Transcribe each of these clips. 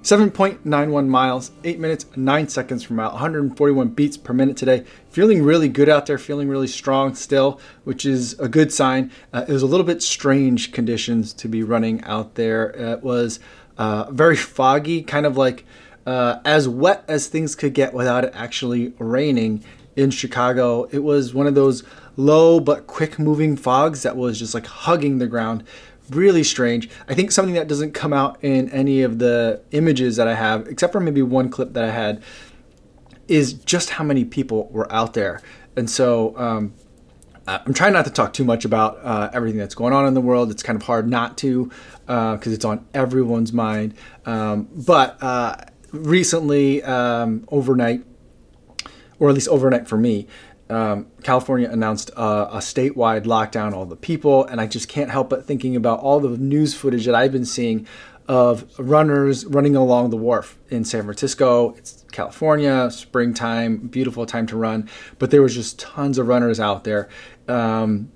7.91 miles, 8 minutes, 9 seconds per mile, 141 beats per minute today. Feeling really good out there, feeling really strong still, which is a good sign. It was a little bit strange conditions to be running out there. It was very foggy, kind of like as wet as things could get without it actually raining in Chicago. It was one of those low but quick moving fogs that was just like hugging the ground. Really strange. I think something that doesn't come out in any of the images that I have, except for maybe one clip that I had, is just how many people were out there. And so I'm trying not to talk too much about everything that's going on in the world. It's kind of hard not to because it's on everyone's mind. But recently, overnight, or at least overnight for me, California announced a statewide lockdown, all the people, and I just can't help but thinking about all the news footage that I've been seeing of runners running along the wharf in San Francisco. It's California, springtime, beautiful time to run, but there was just tons of runners out there. And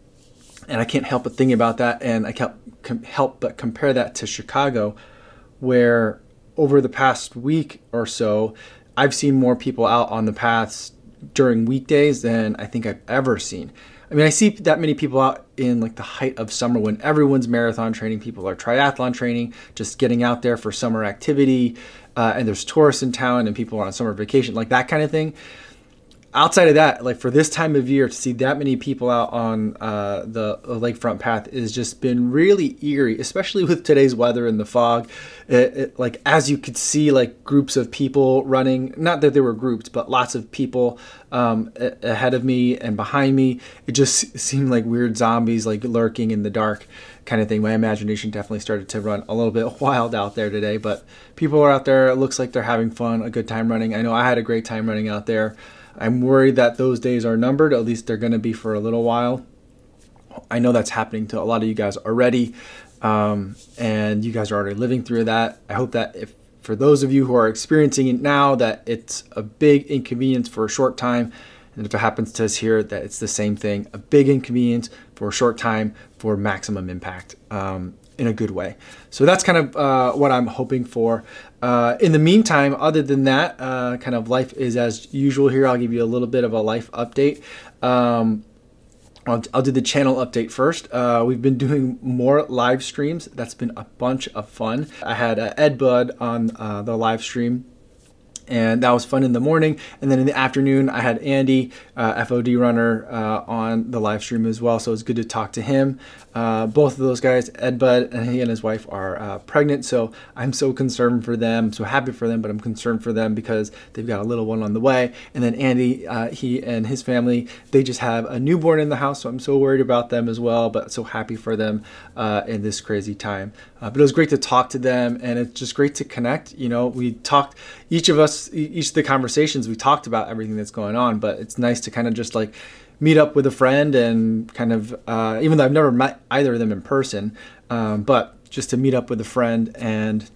I can't help but think about that, and I can't help but compare that to Chicago, where over the past week or so, I've seen more people out on the paths during weekdays than I think I've ever seen. I mean, I see that many people out in like the height of summer when everyone's marathon training, people are triathlon training, just getting out there for summer activity, and there's tourists in town and people are on summer vacation, like that kind of thing. Outside of that, like for this time of year, to see that many people out on the lakefront path has just been really eerie, especially with today's weather and the fog. Like as you could see, like groups of people running, not that they were grouped, but lots of people ahead of me and behind me. It just seemed like weird zombies, like lurking in the dark kind of thing. My imagination definitely started to run a little bit wild out there today, but people are out there. It looks like they're having fun, a good time running. I know I had a great time running out there. I'm worried that those days are numbered. At least they're going to be for a little while. I know that's happening to a lot of you guys already, and you guys are already living through that. I hope that if for those of you who are experiencing it now, that it's a big inconvenience for a short time, and if it happens to us here, that it's the same thing, a big inconvenience for a short time for maximum impact in a good way. So that's kind of what I'm hoping for. In the meantime, other than that, kind of life is as usual here. I'll give you a little bit of a life update. I'll do the channel update first. We've been doing more live streams. That's been a bunch of fun. I had Ed Bud on the live stream, and that was fun in the morning. And then in the afternoon, I had Andy, FOD runner, on the live stream as well. So it was good to talk to him. Both of those guys, Ed Bud and he and his wife, are pregnant. So I'm so concerned for them, so happy for them, but I'm concerned for them because they've got a little one on the way. And then Andy, he and his family, they just have a newborn in the house. So I'm so worried about them as well, but so happy for them in this crazy time. But it was great to talk to them, and it's just great to connect. You know, we talked, each of the conversations, we talked about everything that's going on, but it's nice to kind of just like meet up with a friend and kind of, even though I've never met either of them in person, but just to meet up with a friend and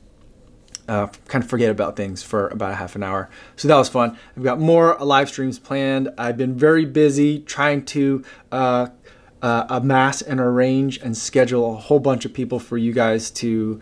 kind of forget about things for about a half an hour. So that was fun. I've got more live streams planned. I've been very busy trying to amass and arrange and schedule a whole bunch of people for you guys to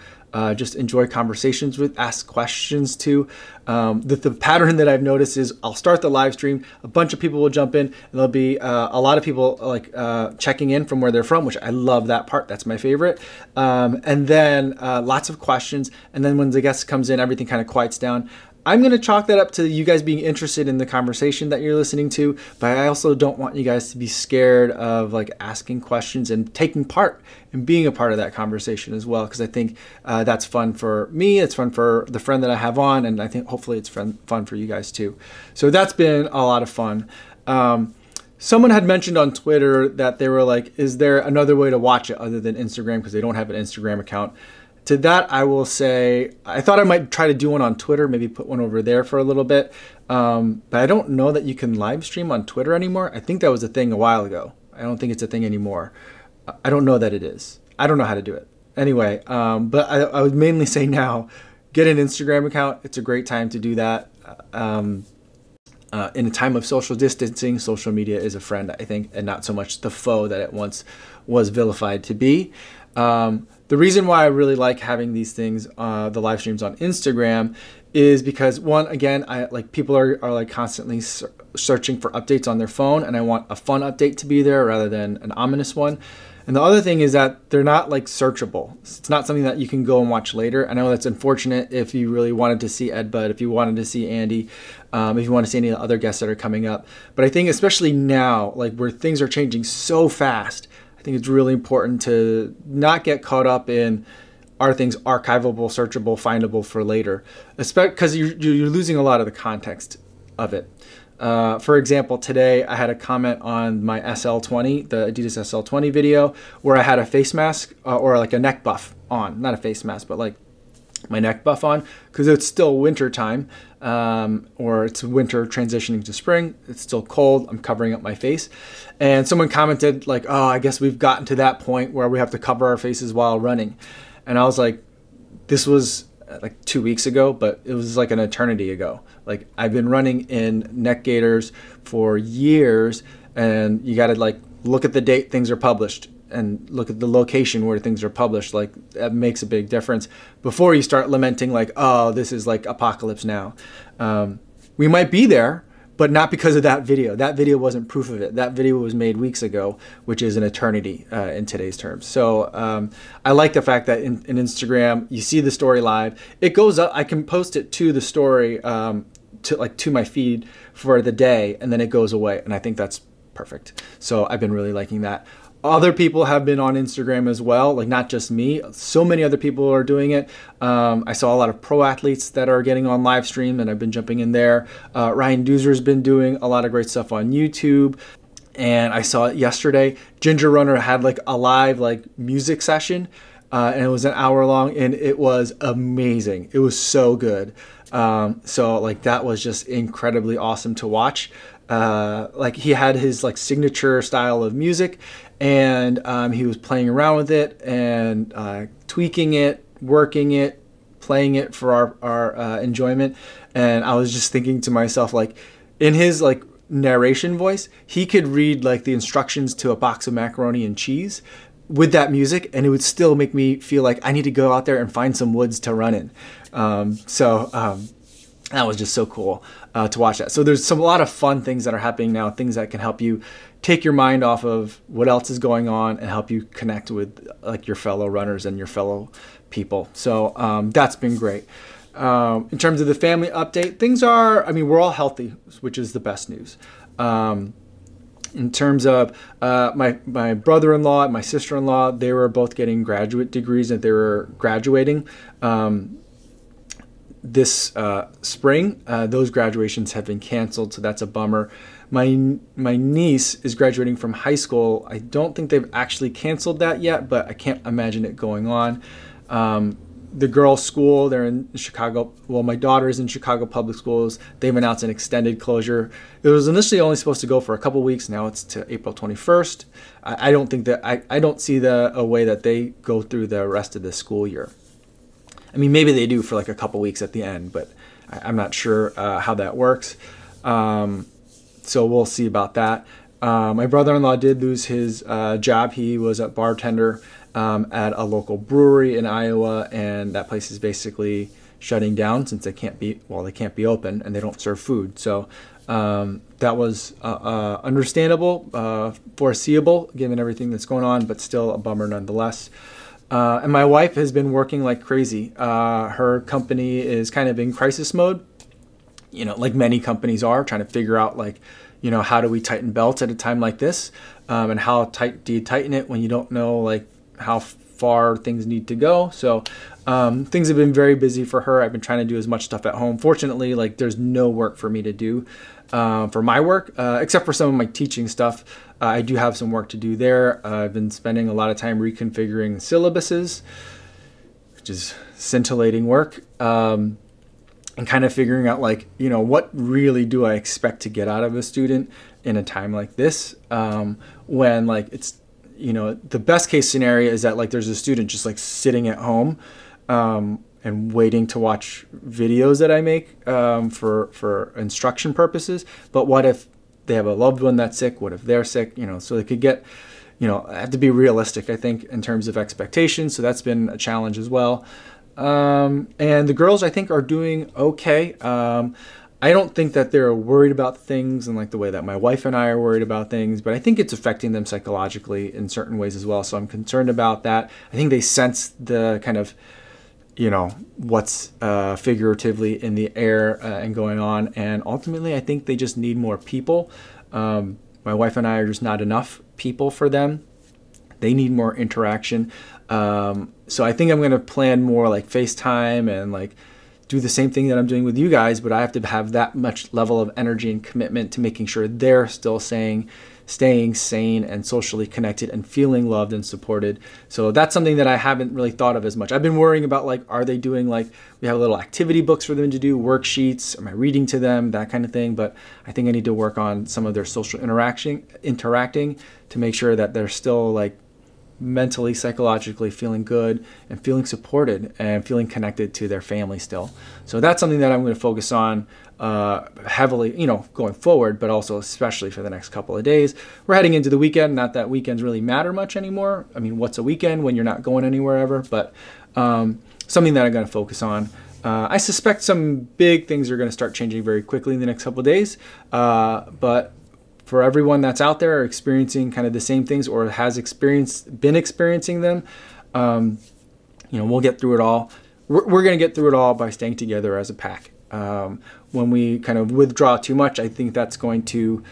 just enjoy conversations with, ask questions to. The pattern that I've noticed is I'll start the live stream, a bunch of people will jump in, and there'll be a lot of people like checking in from where they're from, which I love that part. That's my favorite. And then lots of questions. And then when the guest comes in, everything kind of quiets down. I'm going to chalk that up to you guys being interested in the conversation that you're listening to, but I also don't want you guys to be scared of like asking questions and taking part and being a part of that conversation as well, because I think that's fun for me, it's fun for the friend that I have on, and I think hopefully it's fun for you guys too. So that's been a lot of fun. Someone had mentioned on Twitter that they were like, is there another way to watch it other than Instagram, because they don't have an Instagram account? To that, I will say, I thought I might try to do one on Twitter, maybe put one over there for a little bit. But I don't know that you can live stream on Twitter anymore. I think that was a thing a while ago. I don't think it's a thing anymore. I don't know that it is. I don't know how to do it. Anyway, but I would mainly say now, get an Instagram account. It's a great time to do that. In a time of social distancing, social media is a friend, I think, and not so much the foe that it once was vilified to be. The reason why I really like having these things, the live streams on Instagram, is because one, again, I like people are like constantly searching for updates on their phone, and I want a fun update to be there rather than an ominous one. And the other thing is that they're not like searchable. It's not something that you can go and watch later. I know that's unfortunate if you really wanted to see Ed Bud, if you wanted to see Andy, if you want to see any of the other guests that are coming up. But I think especially now, like where things are changing so fast, I think it's really important to not get caught up in, are things archivable, searchable, findable for later, especially because you're losing a lot of the context of it. For example, today I had a comment on my SL20, the Adidas SL20 video, where I had a face mask or like a neck buff on, not a face mask, but like my neck buff on, because it's still winter time, or it's winter transitioning to spring. It's still cold. I'm covering up my face. And someone commented like, oh, I guess we've gotten to that point where we have to cover our faces while running. And I was like, this was like 2 weeks ago, but it was like an eternity ago. Like I've been running in neck gaiters for years, and you got to like look at the date things are published and look at the location where things are published. Like that makes a big difference before you start lamenting like, oh, this is like apocalypse now. We might be there, but not because of that video. That video wasn't proof of it. That video was made weeks ago, which is an eternity in today's terms. So I like the fact that in Instagram, you see the story live. It goes up. I can post it to the story, to my feed for the day, and then it goes away. And I think that's perfect. So I've been really liking that. Other people have been on Instagram as well, like not just me. So many other people are doing it. I saw a lot of pro athletes that are getting on live stream, and I've been jumping in there. Ryan Doozer's been doing a lot of great stuff on YouTube. And I saw it yesterday. Ginger Runner had like a live like music session, and it was an hour long, and it was amazing. It was so good. So like that was just incredibly awesome to watch. Like he had his like signature style of music, and he was playing around with it and tweaking it, working it, playing it for our enjoyment. And I was just thinking to myself, like in his like narration voice, he could read like the instructions to a box of macaroni and cheese with that music, and it would still make me feel like I need to go out there and find some woods to run in. That was just so cool to watch that. So there's a lot of fun things that are happening now, things that can help you take your mind off of what else is going on and help you connect with like your fellow runners and your fellow people. So that's been great. In terms of the family update, things are, I mean, we're all healthy, which is the best news. In terms of my brother-in-law and my sister-in-law, they were both getting graduate degrees and they were graduating. This spring, those graduations have been canceled, so that's a bummer. My niece is graduating from high school. I don't think they've actually canceled that yet, but I can't imagine it going on. The girls' school, they're in Chicago. Well, my daughter is in Chicago Public Schools. They've announced an extended closure. It was initially only supposed to go for a couple weeks. Now it's to April 21st. I don't think that I don't see a way that they go through the rest of the school year. I mean, maybe they do for like a couple weeks at the end, but I'm not sure how that works. So we'll see about that. My brother-in-law did lose his job. He was a bartender at a local brewery in Iowa, and that place is basically shutting down since they can't be open and they don't serve food. So that was understandable, foreseeable given everything that's going on, but still a bummer nonetheless. And my wife has been working like crazy. Her company is kind of in crisis mode, like many companies are, trying to figure out like, how do we tighten belts at a time like this? And how tight do you tighten it when you don't know like how far things need to go? So things have been very busy for her. I've been trying to do as much stuff at home. Fortunately, like there's no work for me to do for my work, except for some of my teaching stuff. I do have some work to do there. I've been spending a lot of time reconfiguring syllabuses, which is scintillating work, and kind of figuring out like, what really do I expect to get out of a student in a time like this, when like it's, the best case scenario is that like there's a student just like sitting at home and waiting to watch videos that I make for instruction purposes. But what if they have a loved one that's sick? What if they're sick? So they could get, I have to be realistic, I think, in terms of expectations. So that's been a challenge as well. And the girls, I think, are doing okay. I don't think that they're worried about things in like the way that my wife and I are worried about things, but I think it's affecting them psychologically in certain ways as well. So I'm concerned about that. I think they sense the kind of, what's figuratively in the air and going on. And ultimately, I think they just need more people. My wife and I are just not enough people for them. They need more interaction. So I think I'm going to plan more like FaceTime and like do the same thing that I'm doing with you guys, but I have to have that much level of energy and commitment to making sure they're still staying sane and socially connected and feeling loved and supported. So that's something that I haven't really thought of as much. I've been worrying about like, are they doing like, we have little activity books for them to do, worksheets, am I reading to them, that kind of thing. But I think I need to work on some of their social interacting to make sure that they're still like mentally, psychologically feeling good and feeling supported and feeling connected to their family still. So that's something that I'm going to focus on heavily, going forward, but also especially for the next couple of days. We're heading into the weekend. Not that weekends really matter much anymore. I mean, what's a weekend when you're not going anywhere ever? But something that I'm going to focus on. I suspect some big things are going to start changing very quickly in the next couple of days. But for everyone that's out there experiencing kind of the same things or has been experiencing them, we'll get through it all. We're going to get through it all by staying together as a pack. When we kind of withdraw too much, I think that's going to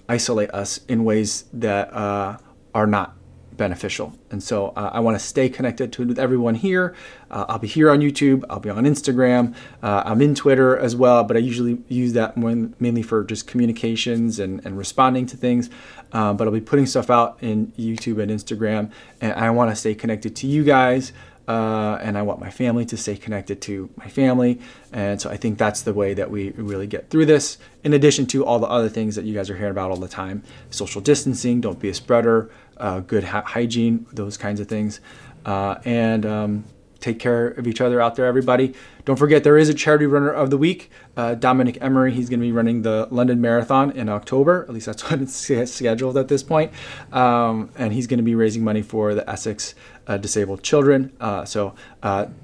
isolate us in ways that are not beneficial. And so I want to stay connected with everyone here. I'll be here on YouTube. I'll be on Instagram. I'm in Twitter as well, but I usually use that mainly for just communications and responding to things. But I'll be putting stuff out in YouTube and Instagram, and I want to stay connected to you guys. And I want my family to stay connected to my family. And so I think that's the way that we really get through this, in addition to all the other things that you guys are hearing about all the time. Social distancing, don't be a spreader, good hygiene, those kinds of things. And take care of each other out there, everybody. Don't forget, there is a charity runner of the week, Dominic Emery. He's going to be running the London Marathon in October. At least that's what it's scheduled at this point. And he's going to be raising money for the Essex Disabled Children. So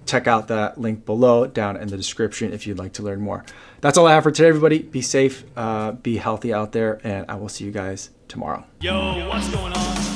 check out that link below down in the description if you'd like to learn more. That's all I have for today, everybody. Be safe, be healthy out there, and I will see you guys tomorrow. Yo, what's going on?